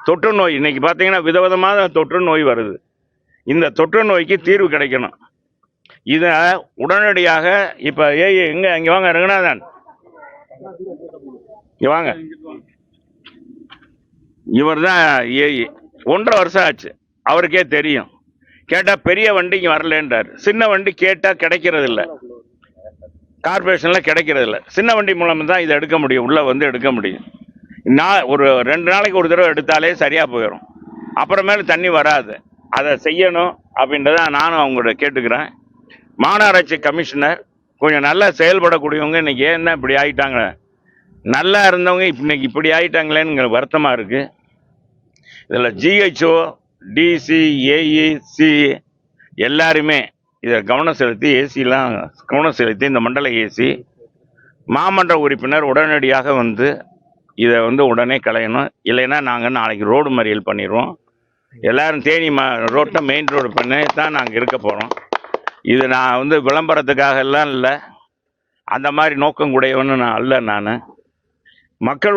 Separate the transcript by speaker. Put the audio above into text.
Speaker 1: தொற்று நோய் இன்னைக்கு பார்த்தீங்கன்னா விதவிதமான தொற்று நோய் வருது. இந்த தொற்று நோய்க்கு தீர்வு கிடைக்கணும். இதை உடனடியாக இப்போ எங்க இங்கே வாங்க ரங்கநாதன், இங்கே வாங்க. இவர் தான் ஏஇ. 1.5 வருஷம் ஆச்சு. அவருக்கே தெரியும். கேட்டால் பெரிய வண்டி இங்கே வரலன்றார். சின்ன வண்டி கேட்டால் கிடைக்கிறது இல்லை, கார்பரேஷனில் கிடைக்கிறது இல்லை. சின்ன வண்டி மூலம் தான் இதை எடுக்க முடியும், உள்ளே வந்து எடுக்க முடியும். ஒரு 2 நாளைக்கு ஒரு தடவை எடுத்தாலே சரியாக போயிடும். அப்புறமேல தண்ணி வராது. அதை செய்யணும் அப்படின்றத நானும் அவங்களோட கேட்டுக்கிறேன். மாநகராட்சி கமிஷனர் கொஞ்சம் நல்லா செயல்படக்கூடியவங்க இன்னைக்கு ஏன்னா இப்படி ஆகிட்டாங்க, நல்லா இருந்தவங்க இன்னைக்கு இப்படி ஆகிட்டாங்களேன்னு வருத்தமாக இருக்குது. இதில் ஜிஹெச்ஓ, டிசி, ஏஇசி எல்லாருமே இதை கவனம் செலுத்தி, ஏசிலாம் கவனம் செலுத்தி, இந்த மண்டல ஏசி மாமன்ற உறுப்பினர் உடனடியாக வந்து இதை வந்து உடனே களையணும். இல்லைன்னா நாங்கள் நாளைக்கு ரோடு மறியல் பண்ணிடுவோம். எல்லாரும் தேனி ரோட்டை மெயின் ரோடு பண்ணி தான் நாங்கள் இருக்க போகிறோம். இது நான் வந்து விளம்பரத்துக்காக எல்லாம் இல்லை, அந்த மாதிரி நோக்கம் கூடையவன்னு நான் அல்ல. நான் மக்கள்